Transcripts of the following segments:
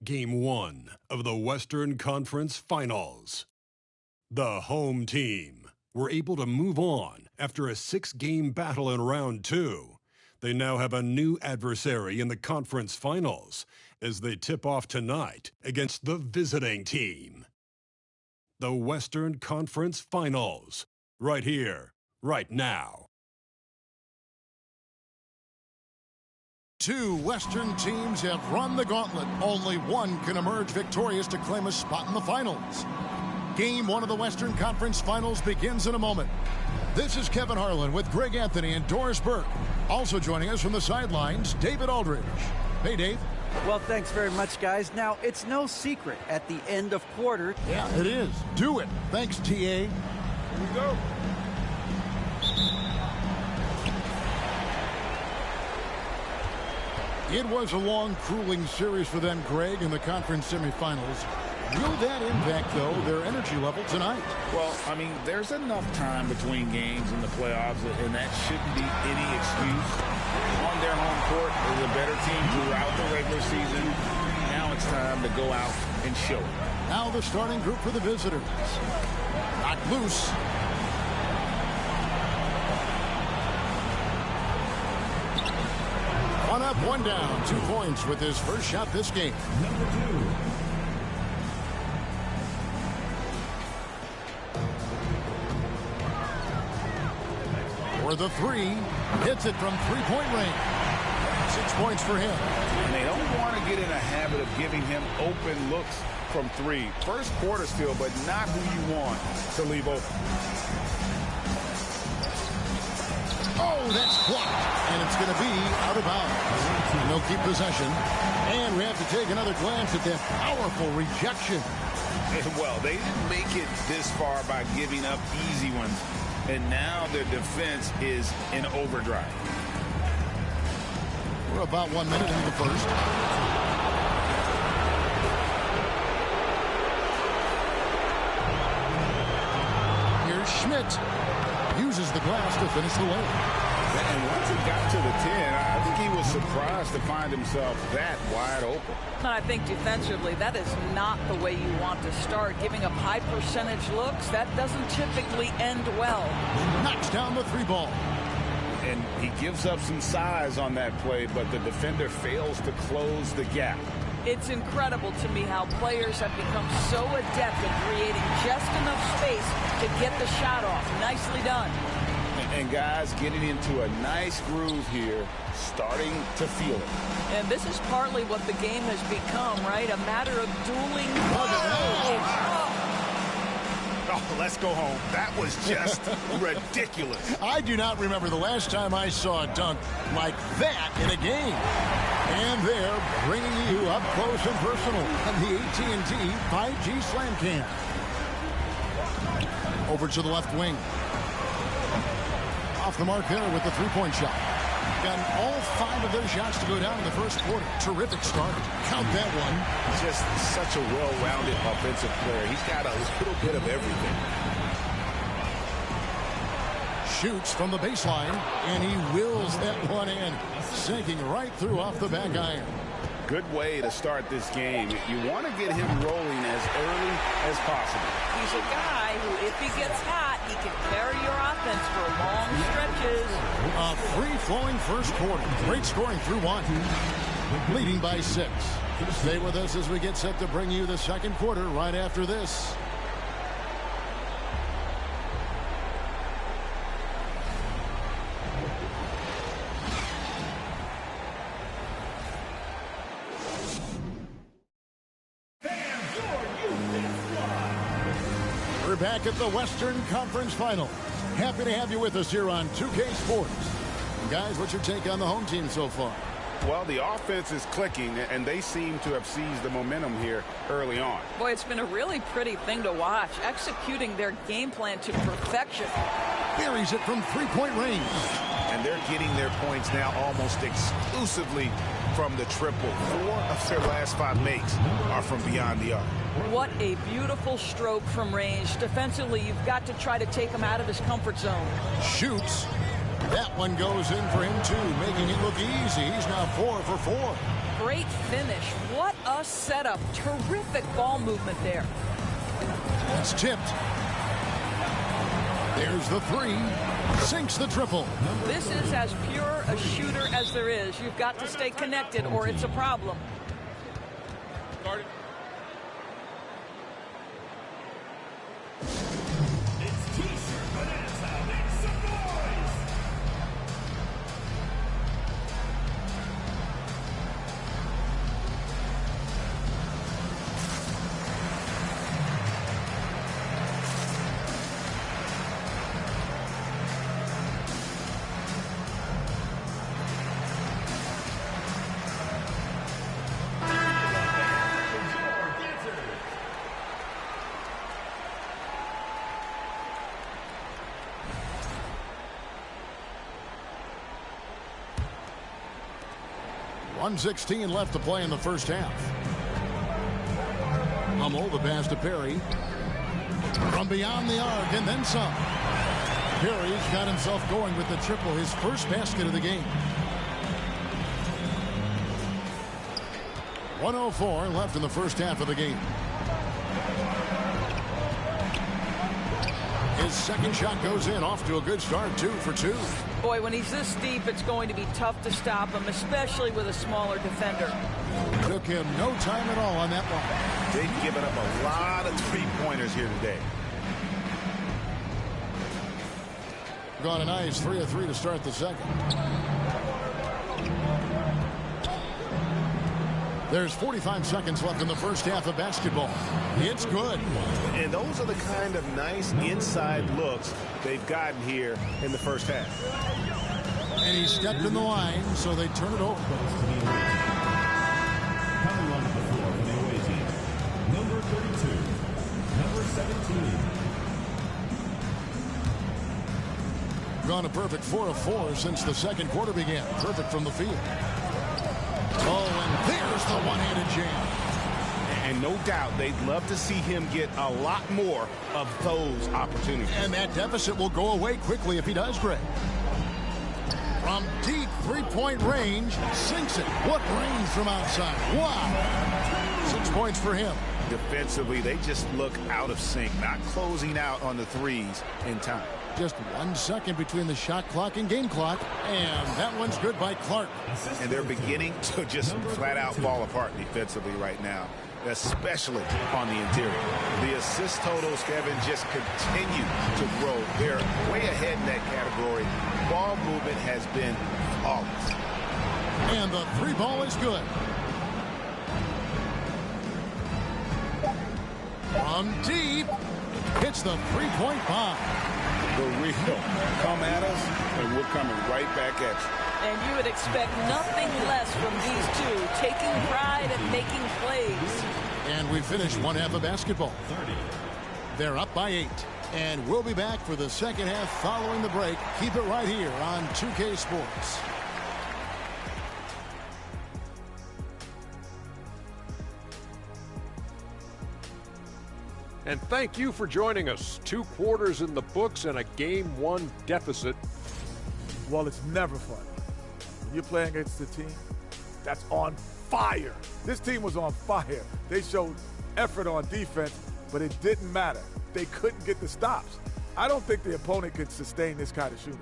Game 1 of the Western Conference Finals. The home team were able to move on after a 6-game battle in round 2. They now have a new adversary in the conference finals as they tip off tonight against the visiting team. The Western Conference Finals, right here, right now. Two Western teams have run the gauntlet. Only one can emerge victorious to claim a spot in the finals. Game 1 of the Western Conference Finals begins in a moment. This is Kevin Harlan with Greg Anthony and Doris Burke. Also joining us from the sidelines, David Aldridge. Hey, Dave. Well, thanks very much, guys. Now, it's no secret at the end of quarter. Yeah, it is. Do it. Thanks, TA. Here we go. It was a long, grueling series for them, Greg, in the conference semifinals. Will that impact, though, their energy level tonight? Well, I mean, there's enough time between games in the playoffs, and that shouldn't be any excuse. On their home court, they're the better team throughout the regular season. Now it's time to go out and show it. Now the starting group for the visitors. Knocked loose. One up, one down. 2 points with his first shot this game. Number 2. For the 3, hits it from 3-point range. 6 points for him. And they don't want to get in a habit of giving him open looks from 3. First quarter still, but not who you want to leave open. Oh, that's blocked. And it's going to be out of bounds. And they'll keep possession. And we have to take another glance at that powerful rejection. Well, they didn't make it this far by giving up easy ones. And now their defense is in overdrive. We're about 1 minute into the first. Here's Schmidt. Uses the glass to finish the way. And once it got to the 10, I think he was surprised to find himself that wide open. I think defensively, that is not the way you want to start. Giving up high percentage looks, that doesn't typically end well. Knocks down the 3 ball. And he gives up some size on that play, but the defender fails to close the gap. It's incredible to me how players have become so adept at creating just enough space to get the shot off. Nicely done. And guys getting into a nice groove here, starting to feel it. And this is partly what the game has become, right? A matter of dueling. Oh, let's go home. That was just ridiculous. I do not remember the last time I saw a dunk like that in a game. And they're bringing you up close and personal on the AT&T 5G Slam Cam. Over to the left wing. Off the mark there with the 3-point shot. Got all 5 of their shots to go down in the first quarter. Terrific start. Count that one. Just such a well-rounded offensive player. He's got a little bit of everything. Shoots from the baseline, and he wills that one in. Sinking right through off the back iron. Good way to start this game. You want to get him rolling as early as possible. He's a guy who, if he gets hot, he can carry your offense for long stretches. A free-flowing first quarter. Great scoring through 1. Leading by 6. Stay with us as we get set to bring you the second quarter right after this. We're back at the Western Conference Final. Happy to have you with us here on 2K Sports. Guys, what's your take on the home team so far? Well, the offense is clicking, and they seem to have seized the momentum here early on. Boy, it's been a really pretty thing to watch, executing their game plan to perfection. Buries it from 3-point range. And they're getting their points now almost exclusively from the triple. 4 of their last 5 makes are from beyond the arc. What a beautiful stroke from range. Defensively, you've got to try to take him out of his comfort zone. Shoots. That one goes in for him, too, making it look easy. He's now 4 for 4. Great finish. What a setup. Terrific ball movement there. It's tipped. There's the three. Sinks the triple. This is as pure a shooter as there is. You've got to stay connected or it's a problem. Guarded. .116 left to play in the first half. Hummel, the pass to Perry. From beyond the arc and then some. Perry's got himself going with the triple, his first basket of the game. 1:04 left in the first half of the game. His second shot goes in, off to a good start, 2 for 2. Boy, when he's this deep, it's going to be tough to stop him, especially with a smaller defender. Took him no time at all on that one. They've given up a lot of three-pointers here today. Got a nice 3 of 3 to start the second. There's 45 seconds left in the first half of basketball. It's good. And those are the kind of nice inside looks they've gotten here in the first half. And he stepped in the line, so they turn it over. Coming onto the floor for the away team, number 32, number 17. Gone a perfect 4 of 4 since the second quarter began. Perfect from the field. Oh, and there's the one-handed jam. And no doubt they'd love to see him get a lot more of those opportunities. And that deficit will go away quickly if he does, Greg. From deep three-point range, sinks it. What range from outside. Wow. 6 points for him. Defensively, they just look out of sync, not closing out on the threes in time. Just 1 second between the shot clock and game clock. And that one's good by Clark. And they're beginning to just flat out fall apart defensively right now, especially on the interior. The assist totals, Kevin, just continue to grow. They're way ahead in that category. Ball movement has been flawless. And the three ball is good. From deep, hits the three-point bomb. The real come at us, and we're coming right back at you. And you would expect nothing less from these two, taking pride and making plays. And we finished one half of basketball. They're up by 8. And we'll be back for the second half following the break. Keep it right here on 2K Sports. And thank you for joining us. 2 quarters in the books and a Game 1 deficit. Well, it's never fun. When you're playing against a team that's on fire. This team was on fire. They showed effort on defense, but it didn't matter. They couldn't get the stops. I don't think the opponent could sustain this kind of shooting.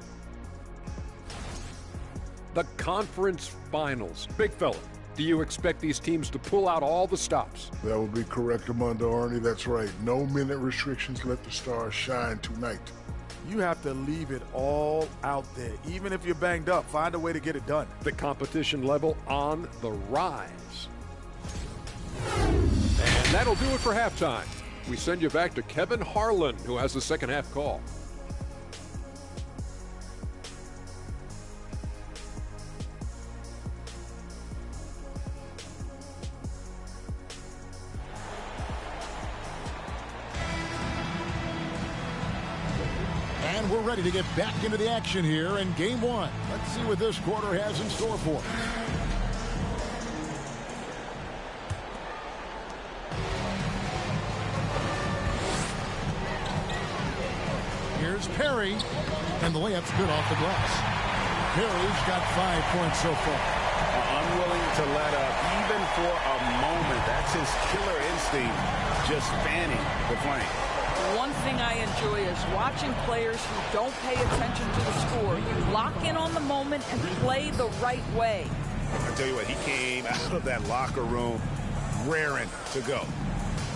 The conference finals. Big fella, do you expect these teams to pull out all the stops? That would be correct, Armando Arnie. That's right. No minute restrictions. Let the stars shine tonight. You have to leave it all out there. Even if you're banged up, find a way to get it done. The competition level on the rise. And that'll do it for halftime. We send you back to Kevin Harlan, who has the second half call. And we're ready to get back into the action here in Game 1. Let's see what this quarter has in store for us. Here's Perry. And the layup's good off the glass. Perry's got 5 points so far. Unwilling to let up, even for a moment. That's his killer instinct, just fanning the flame. One thing I enjoy is watching players who don't pay attention to the score. You lock in on the moment and play the right way. I tell you what, he came out of that locker room raring to go.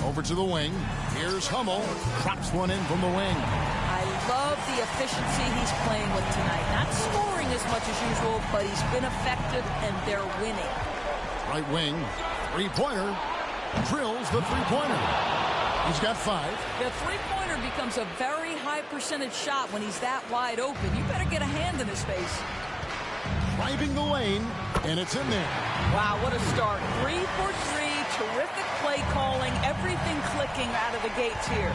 Over to the wing. Here's Hummel. Drops one in from the wing. I love the efficiency he's playing with tonight. Not scoring as much as usual, but he's been effective, and they're winning. Right wing. Three-pointer. Drills the three-pointer. He's got 5. The three-pointer becomes a very high percentage shot when he's that wide open. You better get a hand in his face. Driving the lane, and it's in there. Wow, what a start. 3 for 3. Terrific play calling. Everything clicking out of the gates here.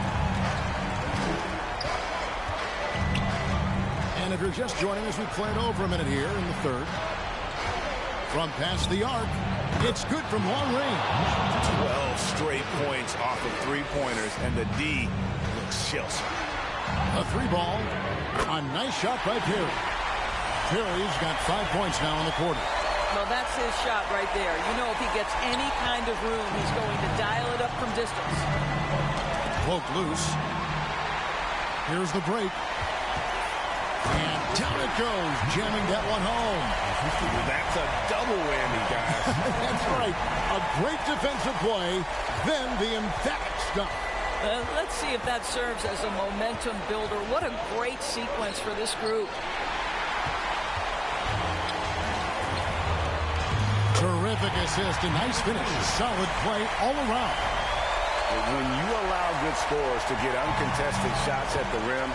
And if you're just joining us, we played over a minute here in the third. From past the arc, it's good from long range. 12 straight points off of three-pointers, and the D looks shell-shocked. A 3-ball. A nice shot by Perry. Perry's got 5 points now in the quarter. Well, that's his shot right there. You know, if he gets any kind of room, he's going to dial it up from distance. Cloak loose. Here's the break. And down it goes, jamming that one home. That's a double whammy, guys. That's right. A great defensive play, then the emphatic stop. Let's see if that serves as a momentum builder. What a great sequence for this group. Terrific assist, a nice finish. Solid play all around. When you allow good scorers to get uncontested shots at the rim,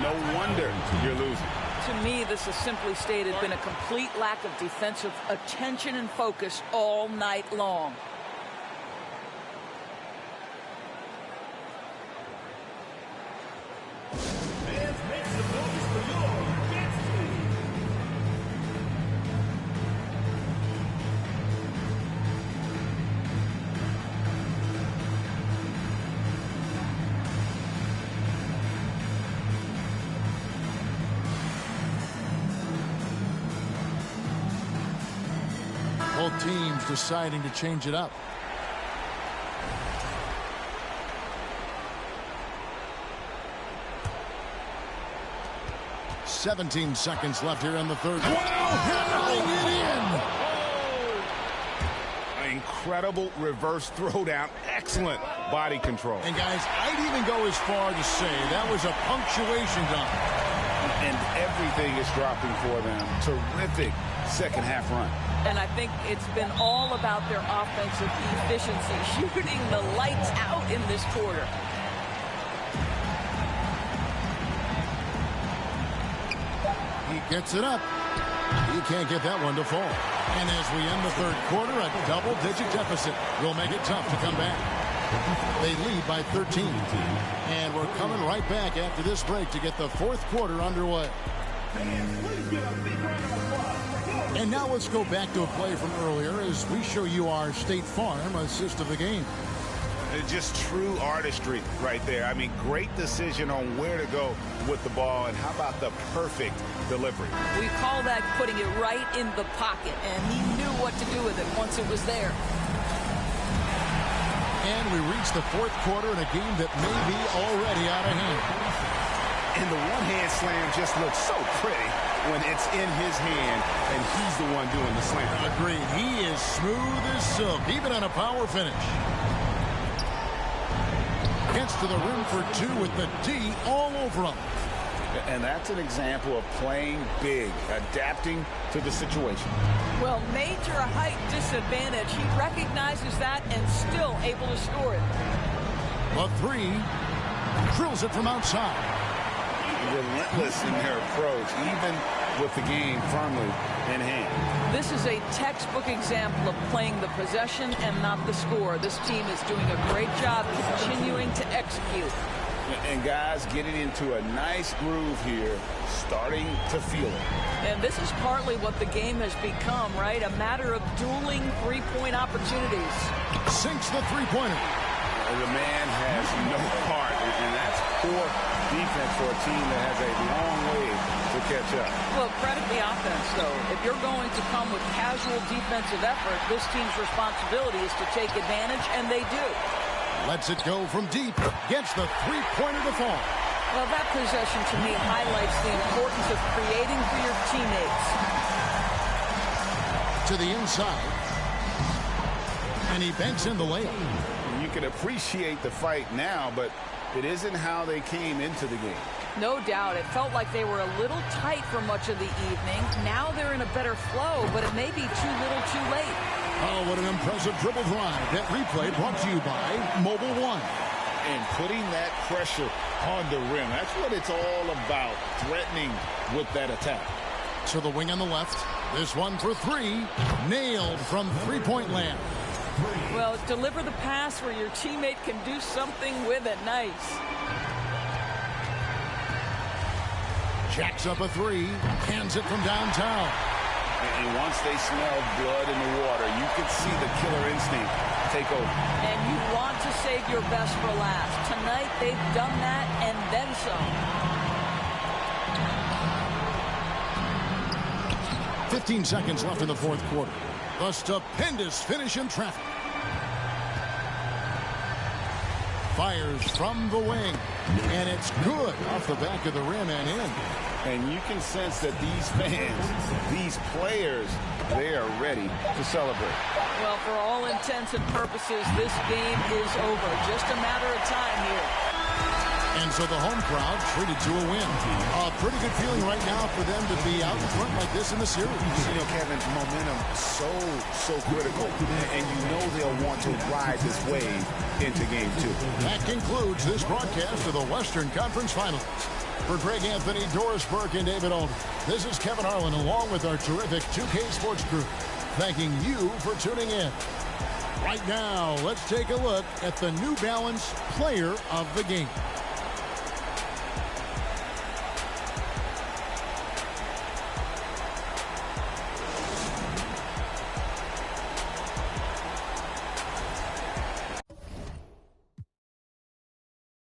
no wonder you're losing. To me, this has simply stated been a complete lack of defensive attention and focus all night long. Both teams deciding to change it up. "17 seconds left here in the third." Wow, hammering it in! An incredible reverse throwdown. Excellent body control. And guys, I'd even go as far to say that was a punctuation dunk. And everything is dropping for them. Terrific second half run. And I think it's been all about their offensive efficiency, shooting the lights out in this quarter. He gets it up. He can't get that one to fall. And as we end the third quarter, a double-digit deficit will make it tough to come back. They lead by 13. And we're coming right back after this break to get the fourth quarter underway. And now let's go back to a play from earlier as we show you our State Farm assist of the game. Just true artistry right there. I mean, great decision on where to go with the ball, and how about the perfect delivery? We call that putting it right in the pocket, and he knew what to do with it once it was there. And we reach the fourth quarter in a game that may be already out of hand. And the one-hand slam just looks so pretty when it's in his hand and he's the one doing the slam. Agreed. He is smooth as silk, even on a power finish. Gets to the rim for 2 with the D all over him. And that's an example of playing big, adapting to the situation. Well, major height disadvantage. He recognizes that and still able to score it. A 3. Drills it from outside. Relentless in their approach, even with the game firmly in hand. This is a textbook example of playing the possession and not the score. This team is doing a great job continuing to execute. And guys getting into a nice groove here, starting to feel it. And this is partly what the game has become, right? A matter of dueling three-point opportunities. Sinks the three-pointer. The man has no heart, and that's poor defense for a team that has a long way to catch up. Well, credit the offense, though. If you're going to come with casual defensive effort, this team's responsibility is to take advantage, and they do. Lets it go from deep. Gets the three-pointer to fall. Well, that possession to me highlights the importance of creating for your teammates. To the inside. And he banks in the layup. You can appreciate the fight now, but it isn't how they came into the game. No doubt. It felt like they were a little tight for much of the evening. Now they're in a better flow, but it may be too little too late. Oh, what an impressive dribble drive. That replay brought to you by Mobile One. And putting that pressure on the rim. That's what it's all about, threatening with that attack. To the wing on the left. This one for three. Nailed from three-point land. Well, deliver the pass where your teammate can do something with it. Nice. Jacks up a three. Hands it from downtown. And once they smell blood in the water, you can see the killer instinct take over. And you want to save your best for last. Tonight, they've done that and then some. 15 seconds left in the fourth quarter. A stupendous finish in traffic. Fires from the wing. And it's good off the back of the rim and in. And you can sense that these fans, these players, they are ready to celebrate. Well, for all intents and purposes, this game is over. Just a matter of time here. And so the home crowd treated to a win. A pretty good feeling right now for them to be out in front like this in the series. You know, Kevin, momentum so critical. And you know they'll want to ride this wave into game two. That concludes this broadcast of the Western Conference Finals. For Greg Anthony, Doris Burke, and David Alden, this is Kevin Harlan along with our terrific 2K Sports crew, thanking you for tuning in. Right now, let's take a look at the New Balance Player of the Game.